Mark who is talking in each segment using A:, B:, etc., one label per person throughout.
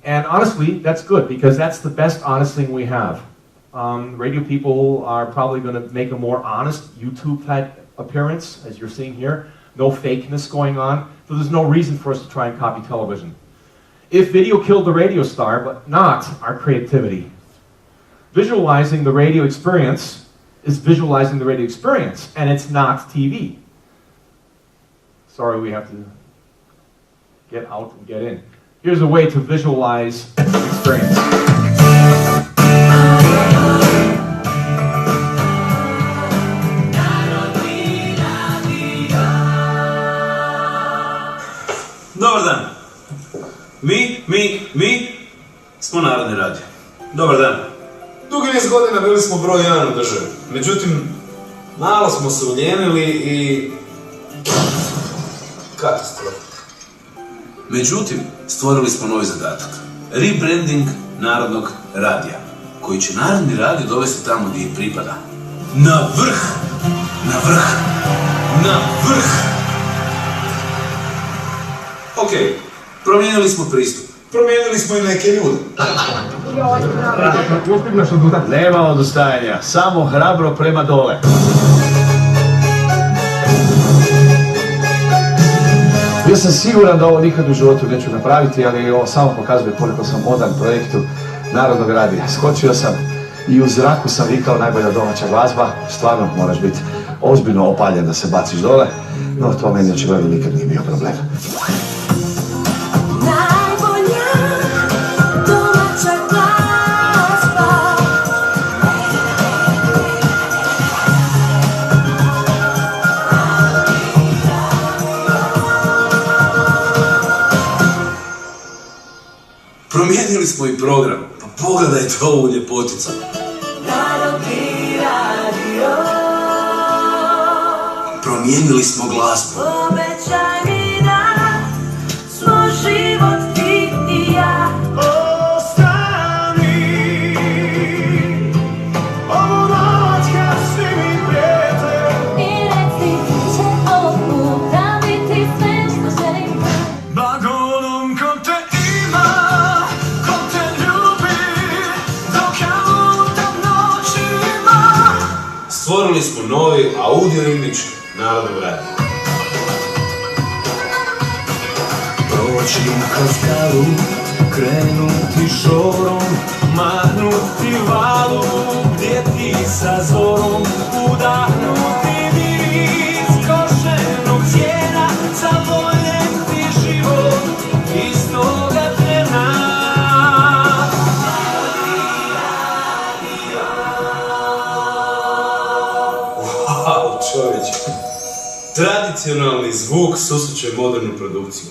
A: And honestly, that's good, because that's the best honest thing we have. Radio people are probably going to make a more honest YouTube type appearance, as you're seeing here. No fakeness going on, so there's no reason for us to try and copy television. If video killed the radio star, but not our creativity. Visualizing the radio experience is visualizing the radio experience, and it's not TV. Sorry, we have to get out and get in. Here's a way to visualize the experience.
B: Dobar dan. Mi smo Narodni radio. Dobar dan.
C: Dugi niz godina bili smo broj 1 u državi. Međutim, malo smo se uljenili i... katastrofa.
B: Međutim, stvorili smo novi zadatak. Rebranding Narodnog radija, koji će Narodni radio dovesti tamo gdje i pripada. Na vrh! Na vrh! Na vrh! Okej, promijenili smo pristup.
C: Promijenili smo i neke ljude.
D: Nema odustajanja, samo hrabro prema dole. Bio sam siguran da ovo nikad u životu neću napraviti, ali ovo samo pokazuje koliko sam odan projektu Narodnog radija. Skočio sam i u zraku sam vikao najbolja domaća glazba. Stvarno moraš biti ozbiljno opaljen da se baciš dole, no to meni očigledno nikad nije bio problem.
B: Promijenili smo i program, pa pogledajte ovu ljepoticu.
E: Narodni radio.
B: Promijenili smo glazbu.
E: Obećaj mi da smo život ti i ja.
F: Ostani ovu noć kad svi mi prijete.
E: I reci će ovog puta biti sve što želim.
F: Blagonom ko te ima, ko te ljubi, dok ja lutam noćima.
C: Stvorili smo novi audio imidž Narodnog radija.
F: Proći kroz skalu, krenuti šorom, mahnuti valu, gdje ti sa zorom, udahnuti miris košenog cijena, zavoljeti život istoga trena.
C: Wow, čovječe. Tradicionalni zvuk susreće modernu produkciju.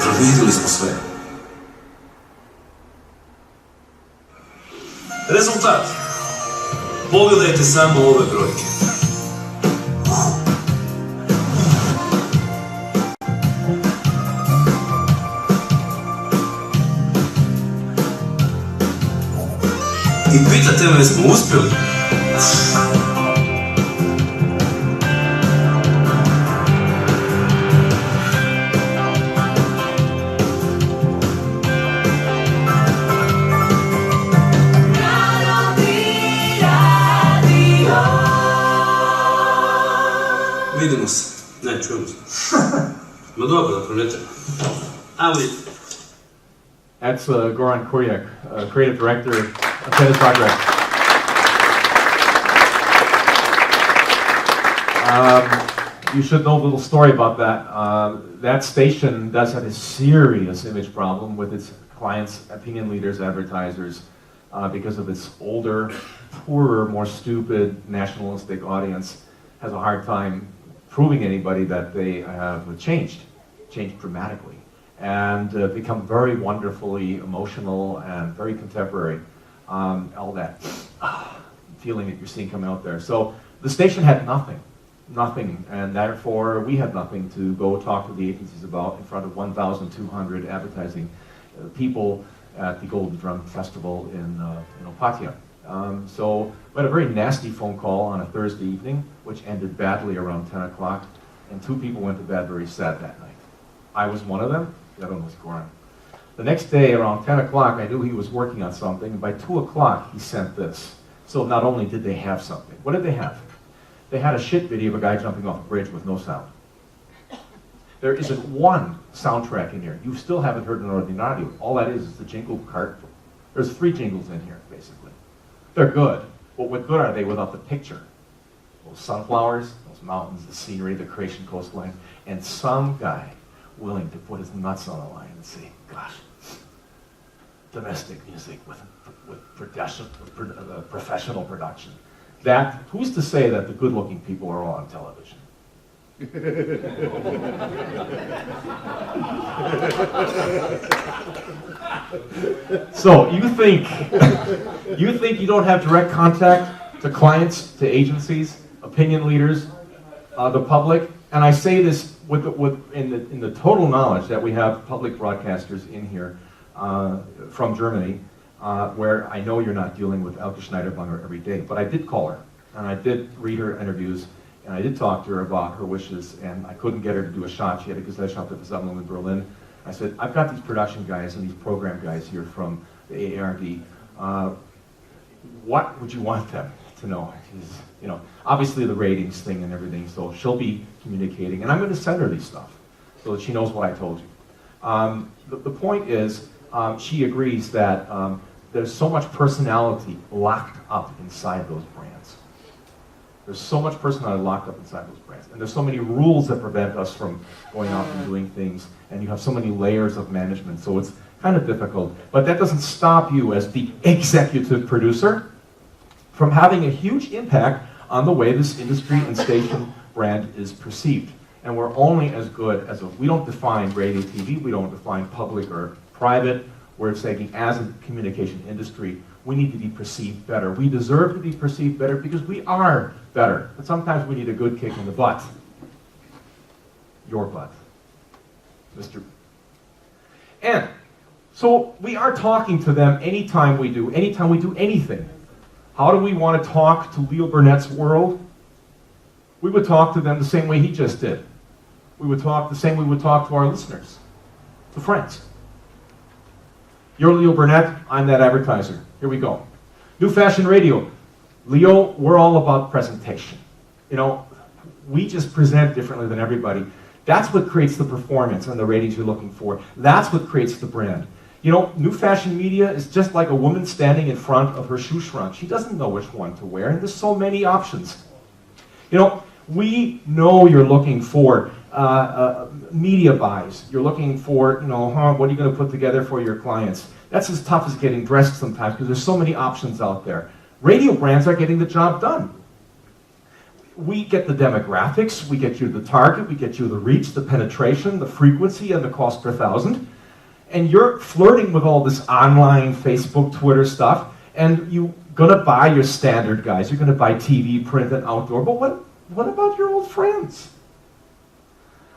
B: Promijenili smo sve. Rezultat. Pogledajte samo ove brojke. I pitate me jesmo uspjeli? Vidimo se. Ne, čujemo se. No dobro, da promijete. Ali...
A: That's Goran Kurjak, creative director of MikeVortrag4. You should know a little story about that. That station does have a serious image problem with its clients, opinion leaders, advertisers, because of its older, poorer, more stupid, nationalistic audience has a hard time proving anybody that they have changed dramatically, and become very wonderfully emotional and very contemporary. All that feeling that you're seeing come out there. So the station had nothing, and therefore we had nothing to go talk to the agencies about in front of 1,200 advertising people at the Golden Drum Festival in Opatija. So we had a very nasty phone call on a Thursday evening, which ended badly around 10 o'clock, and 2 people went to bed very sad that night. I was one of them, the other one was Goran. The next day, around 10 o'clock, I knew he was working on something, and by 2 o'clock, he sent this. So not only did they have something, what did they have? They had a shit video of a guy jumping off a bridge with no sound. There isn't one soundtrack in here. You still haven't heard an ordinary audio. All that is the jingle cart. There's 3 jingles in here, basically. They're good, but what good are they without the picture? Those sunflowers, those mountains, the scenery, the Croatian coastline, and some guy willing to put his nuts on the line and say, gosh, domestic music with professional production. That, who's to say that the good-looking people are all on television? So you think you don't have direct contact to clients, to agencies, opinion leaders, the public? And I say this in the total knowledge that we have public broadcasters in here from Germany, where I know you're not dealing with Elke Schneiderbanger every day, but I did call her, and I did read her interviews, and I did talk to her about her wishes, and I couldn't get her to do a shot. She had a Gesellschaft of Versammlung in Berlin. I said, I've got these production guys and these program guys here from the AARD. What would you want them to know? She's, obviously the ratings thing and everything, so she'll be communicating, and I'm going to send her these stuff so that she knows what I told you. The point is, she agrees that there's so much personality locked up inside those brands. There's so much personality locked up inside those brands. And there's so many rules that prevent us from going out and doing things. And you have so many layers of management. So it's kind of difficult. But that doesn't stop you as the executive producer from having a huge impact on the way this industry and station brand is perceived. And we're only as good as we don't define radio, TV, we don't define public or private. We're saying as a communication industry, we need to be perceived better. We deserve to be perceived better because we are better. But sometimes we need a good kick in the butt. Your butt, Mr. And so we are talking to them anytime we do anything. How do we want to talk to Leo Burnett's world? We would talk to them the same way he just did. We would talk the same way we would talk to our listeners, to friends. You're Leo Burnett, I'm that advertiser. Here we go. New Fashion Radio. Leo, we're all about presentation. We just present differently than everybody. That's what creates the performance and the ratings you're looking for. That's what creates the brand. New Fashion Media is just like a woman standing in front of her shoe shrunk. She doesn't know which one to wear, and there's so many options. We know you're looking for media buys. You're looking for, what are you going to put together for your clients? That's as tough as getting dressed sometimes because there's so many options out there. Radio brands are getting the job done. We get the demographics, we get you the target, we get you the reach, the penetration, the frequency, and the cost per thousand. And you're flirting with all this online, Facebook, Twitter stuff, and you're going to buy your standard guys. You're going to buy TV, print, and outdoor. But what about your old friends?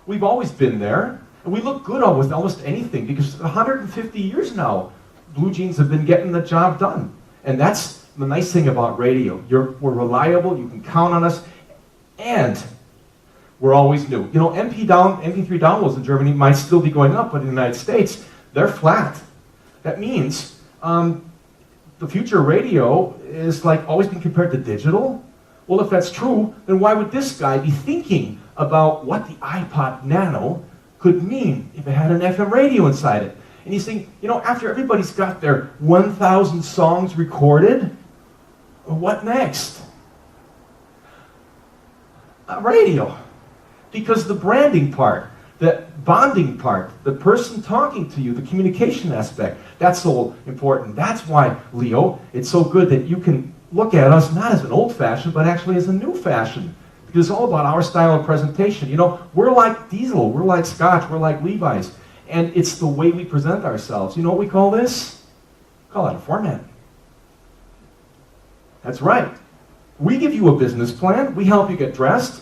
A: We've always been there, and we look good with almost anything because 150 years now, blue jeans have been getting the job done. And that's the nice thing about radio. We're reliable, you can count on us, and we're always new. MP3 downloads in Germany might still be going up, but in the United States, they're flat. That means the future of radio is like always being compared to digital. Well, if that's true, then why would this guy be thinking about what the iPod Nano could mean if it had an FM radio inside it? And he's thinking, after everybody's got their 1,000 songs recorded, what next? Radio. Because the branding part, the bonding part, the person talking to you, the communication aspect, that's so important. That's why, Leo, it's so good that you can look at us not as an old-fashioned, but actually as a new fashion. Because it's all about our style of presentation. We're like Diesel, we're like Scotch, we're like Levi's. And it's the way we present ourselves. You know what we call this? We call it a format. That's right. We give you a business plan. We help you get dressed.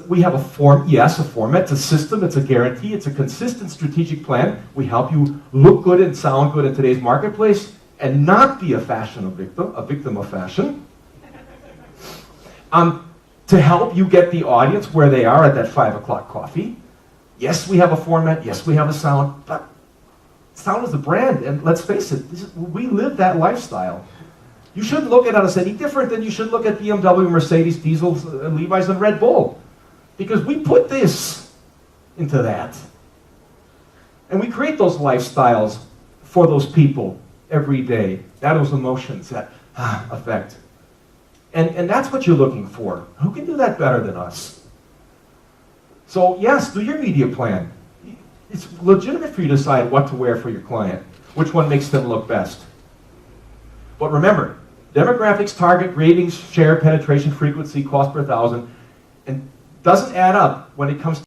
A: We have a format, it's a system, it's a guarantee, it's a consistent strategic plan. We help you look good and sound good in today's marketplace and not be a victim of fashion. To help you get the audience where they are at that 5 o'clock coffee. Yes, we have a format, yes, we have a sound, but sound as a brand, and let's face it, we live that lifestyle. You shouldn't look at us any different than you should look at BMW, Mercedes, Diesel, Levi's, and Red Bull. Because we put this into that. And we create those lifestyles for those people every day. Those emotions, that effect. And that's what you're looking for. Who can do that better than us? So yes, do your media plan. It's legitimate for you to decide what to wear for your client, which one makes them look best. But remember, demographics, target, ratings, share, penetration, frequency, cost per thousand, and doesn't add up when it comes to